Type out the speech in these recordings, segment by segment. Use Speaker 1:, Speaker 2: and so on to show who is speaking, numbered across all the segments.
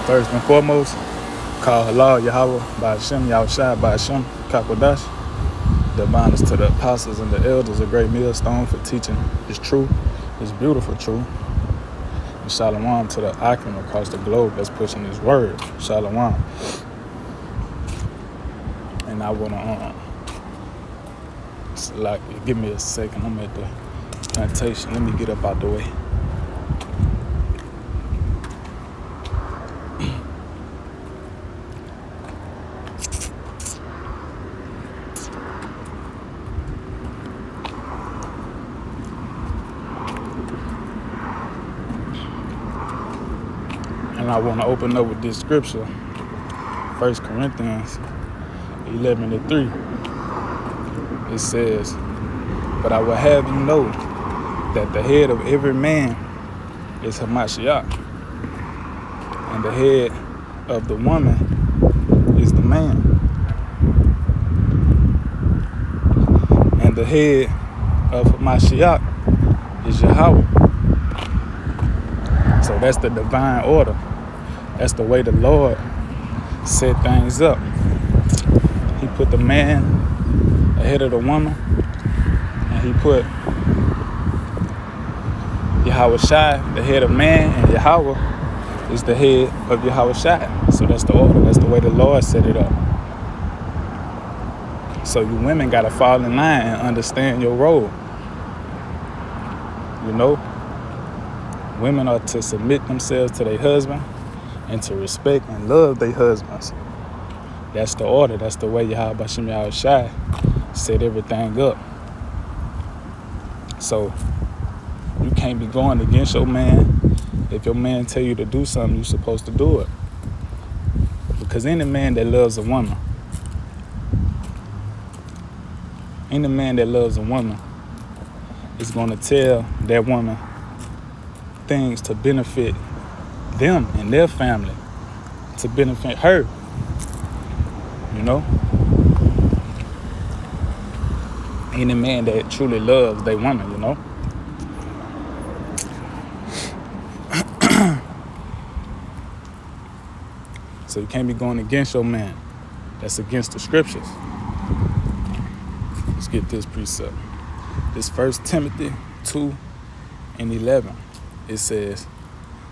Speaker 1: First and foremost, call Allah Yahweh by Hashem, Yahushua by Hashem, Kakodash. The honors to the apostles and the elders, a great millstone for teaching His truth, His beautiful truth. And Shalom to the Akim across the globe that's pushing His word. Shalom. And I wanna give me a second. I'm at the plantation. Let me get up out the way. And I want to open up with this scripture, 1 Corinthians 11:3. It says, "But I will have you know that the head of every man is Hamashiach, and the head of the woman is the man, and the head of Hamashiach is Yahweh." So that's the divine order. That's the way the Lord set things up. He put the man ahead of the woman, and He put Yahushua, the head of man, and Yahweh is the head of Yahushua. So that's the order. That's the way the Lord set it up. So you women gotta fall in line and understand your role. You know, women are to submit themselves to their husband and to respect and love their husbands. That's the order. That's the way Yahweh Bashem Yahushua set everything up. So you can't be going against your man. If your man tell you to do something, you're supposed to do it. Because any man that loves a woman, is going to tell that woman things to benefit them and their family, to benefit her, you know? Any man that truly loves their woman, you know? So you can't be going against your man. That's against the scriptures. Let's get this precept. This 1 Timothy 2:11. It says,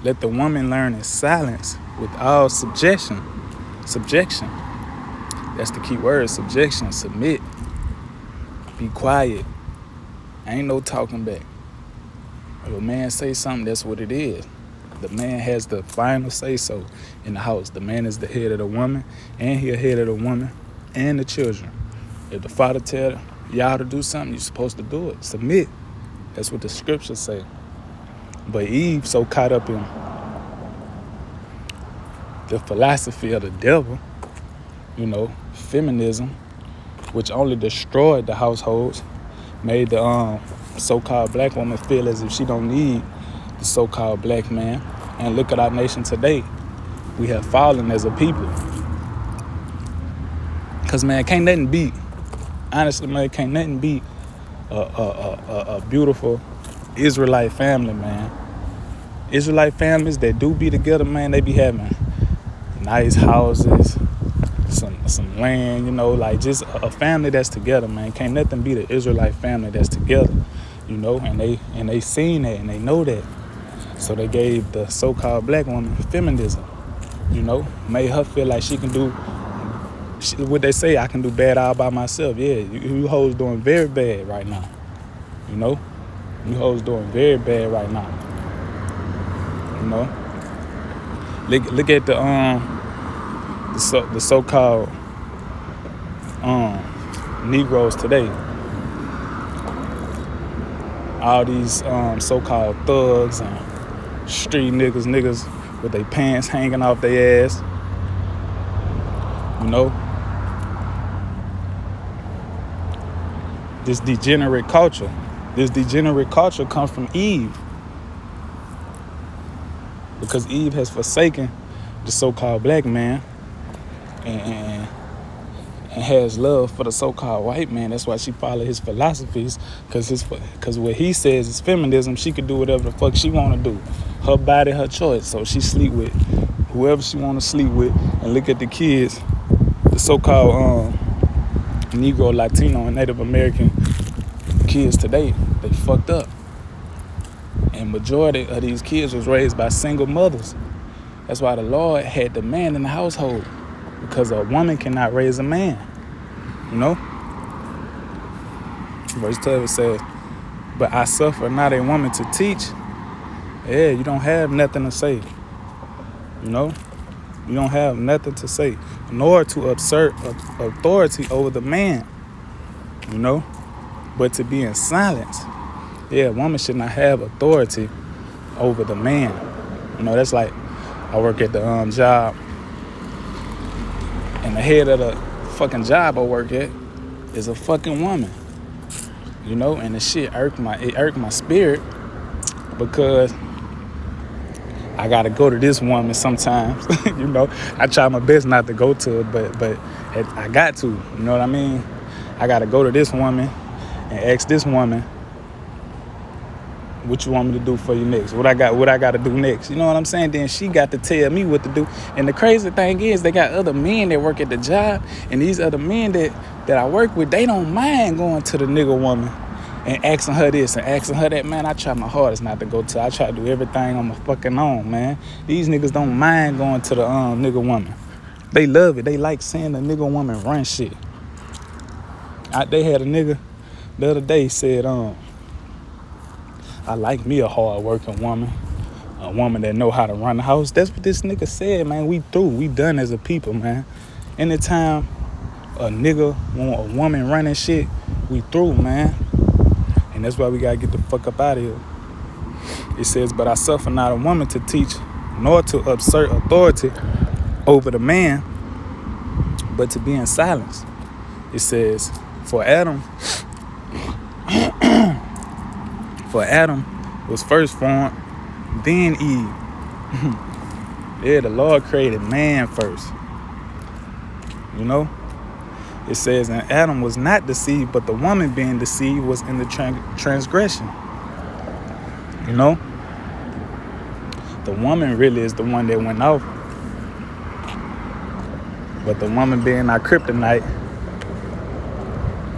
Speaker 1: "Let the woman learn in silence with all subjection." Subjection. That's the key word, subjection. Submit. Be quiet. Ain't no talking back. If a man say something, that's what it is. The man has the final say-so in the house. The man is the head of the woman, and he the head of the woman and the children. If the father tell y'all to do something, you're supposed to do it. Submit. That's what the scriptures say. But Eve so caught up in the philosophy of the devil, you know, feminism, which only destroyed the households, made the so-called black woman feel as if she don't need the so-called black man. And look at our nation today. We have fallen as a people. Because, man, can't nothing beat a beautiful Israelite family, man. Israelite families that do be together, man, they be having nice houses, some land, you know, like just a family that's together, man. Can't nothing beat an Israelite family that's together, you know, and they seen that and they know that. So they gave the so-called black woman feminism, you know, made her feel like she can do what they say, I can do bad all by myself. Yeah, you hoes doing very bad right now, you know. You hoes doing very bad right now, you know. Look at the so-called Negroes today. All these so-called thugs and street niggas with their pants hanging off their ass, you know. This degenerate culture comes from Eve, because Eve has forsaken the so-called black man and has love for the so-called white man. That's why she follow his philosophies, because what he says is feminism. She can do whatever the fuck she want to do. Her body, her choice. So she sleep with whoever she want to sleep with, and look at the kids, the so-called Negro, Latino, and Native American kids today. They fucked up. And majority of these kids was raised by single mothers. That's why the Lord had the man in the household, because a woman cannot raise a man. You know? Verse 12 says, but I suffer not a woman to teach. Yeah, you don't have nothing to say. You know? You don't have nothing to say, nor to assert authority over the man. You know? But to be in silence. Yeah, a woman should not have authority over the man. You know, that's like, I work at the job, and the head of the fucking job I work at is a fucking woman. You know, and the shit irked my spirit, because I gotta go to this woman sometimes. You know, I try my best not to go to her, but I got to. You know what I mean? I gotta go to this woman and ask this woman, what you want me to do for you next? What I got to do next? You know what I'm saying? Then she got to tell me what to do. And the crazy thing is, they got other men that work at the job, and these other men that I work with, they don't mind going to the nigga woman and asking her this and asking her that. Man, I try my hardest not to go to. I try to do everything on my fucking own, man. These niggas don't mind going to the nigga woman. They love it. They like seeing the nigga woman run shit. They had a nigga the other day said, I like me a hard-working woman, a woman that know how to run the house. That's what this nigga said, man. We through. We done as a people, man. Anytime a nigga want a woman running shit, we through, man. And that's why we gotta get the fuck up out of here. It says, but I suffer not a woman to teach, nor to assert authority over the man, but to be in silence. It says, for Adam was first formed, then Eve. Yeah, the Lord created man first. You know? It says, and Adam was not deceived, but the woman being deceived was in the transgression. You know? The woman really is the one that went off. But the woman being our kryptonite,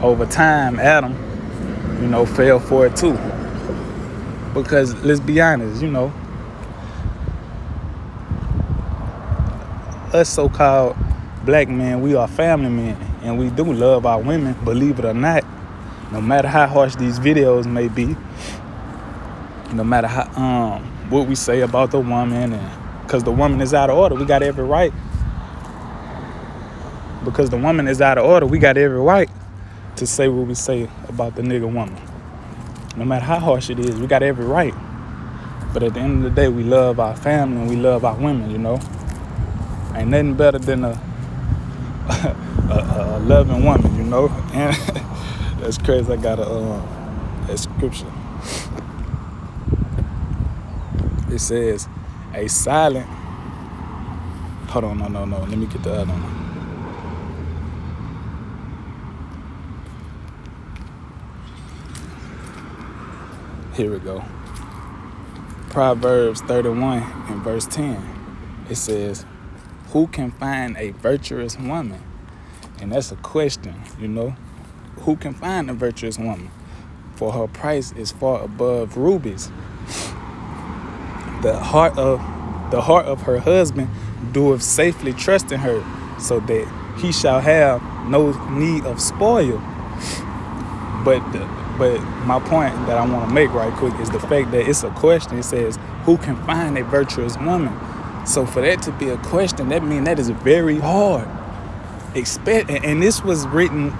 Speaker 1: over time, Adam, you know, fell for it too. Because let's be honest, you know, us so-called black men, we are family men, and we do love our women, believe it or not. No matter how harsh these videos may be, no matter how what we say about the woman, and because the woman is out of order, we got every right. Because the woman is out of order, we got every right to say what we say about the nigga woman. No matter how harsh it is, we got every right. But at the end of the day, we love our family and we love our women, you know. Ain't nothing better than a loving woman, you know. And that's crazy. I got a scripture. It says, a silent... Hold on, no. Let me get the other one. Here we go. Proverbs 31 and verse 10. It says, who can find a virtuous woman? And that's a question, you know. Who can find a virtuous woman? For her price is far above rubies. The heart of her husband doeth safely trust in her, so that he shall have no need of spoil. But my point that I want to make right quick is the fact that it's a question. It says, who can find a virtuous woman? So for that to be a question, that means that is very hard. And this was written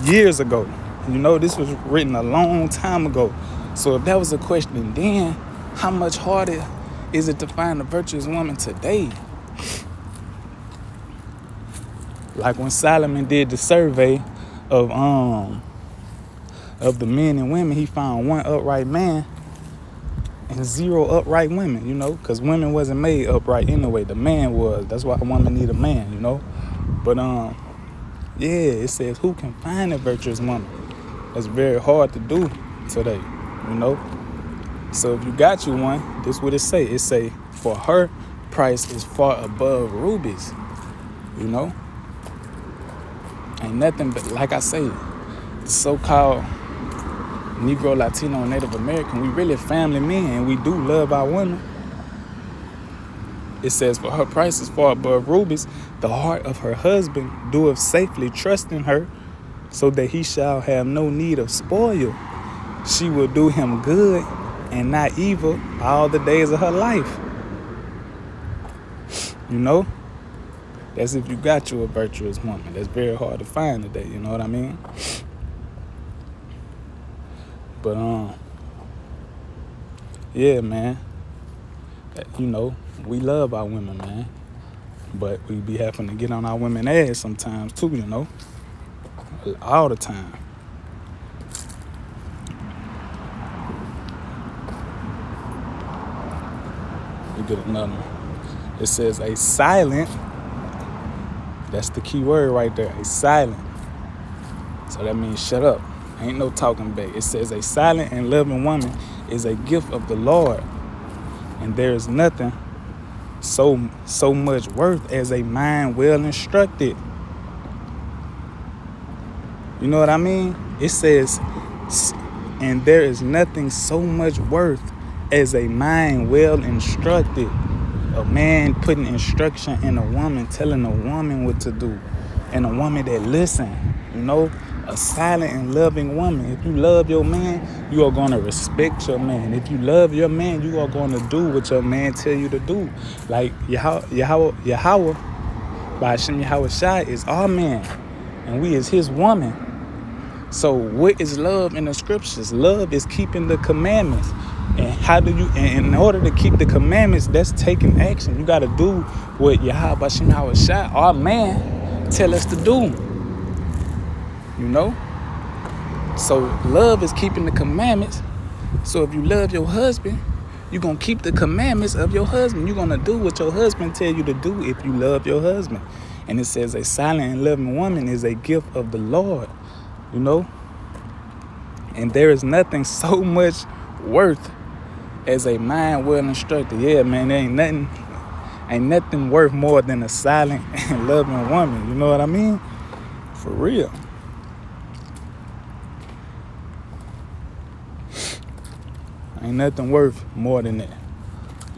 Speaker 1: years ago. You know, this was written a long time ago. So if that was a question then, how much harder is it to find a virtuous woman today? Like when Solomon did the survey of the men and women, he found one upright man and 0 upright women, you know, because women wasn't made upright anyway. The man was. That's why a woman need a man, you know. But yeah, it says who can find a virtuous woman? That's very hard to do today, you know. So if you got you one, this what it say. It say, for her price is far above rubies. You know? Ain't nothing but, like I say, the so-called Negro, Latino, and Native American, we really family men, and we do love our women. It says, for her price is far above rubies, the heart of her husband doeth safely trust in her, so that he shall have no need of spoil. She will do him good and not evil all the days of her life. You know? That's if you got you a virtuous woman. That's very hard to find today, you know what I mean? But, yeah, man. You know, we love our women, man. But we be having to get on our women ass sometimes, too, you know? All the time. We get another one. It says a silent, that's the key word right there, a silent. So that means shut up. Ain't no talking back. It says a silent and loving woman is a gift of the Lord. And there is nothing so much worth as a mind well instructed. You know what I mean? It says, and there is nothing so much worth as a mind well instructed. A man putting instruction in a woman, telling a woman what to do. And a woman that listen, you know, a silent and loving woman. If you love your man, you are going to respect your man. If you love your man, you are going to do what your man tell you to do. Like Yahweh, by Hashem Yahweh Shai is our man, and we is his woman. So what is love in the scriptures? Love is keeping the commandments. And how do you, and in order to keep the commandments, that's taking action. You got to do what Yahweh Hashem Yahweh Shai, our man, tell us to do. You know? So love is keeping the commandments. So if you love your husband, you're going to keep the commandments of your husband. You're going to do what your husband tell you to do if you love your husband. And it says a silent and loving woman is a gift of the Lord. You know? And there is nothing so much worth as a mind well instructed. Yeah, man, there ain't nothing worth more than a silent and loving woman. You know what I mean? For real. Ain't nothing worth more than that,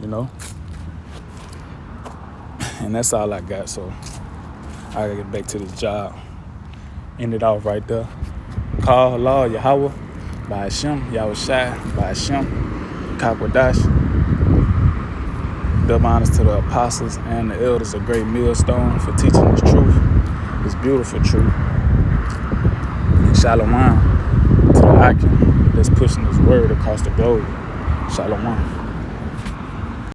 Speaker 1: you know? And that's all I got, so I gotta get back to this job. End it off right there. Call Allah Yahweh by Hashem, Yahweh Shai by Hashem, Kakwadash. Double honors to the apostles and the elders of Great Millstone for teaching this truth, this beautiful truth. And Shalom to the Akim that's pushing this word across the globe. Shalom.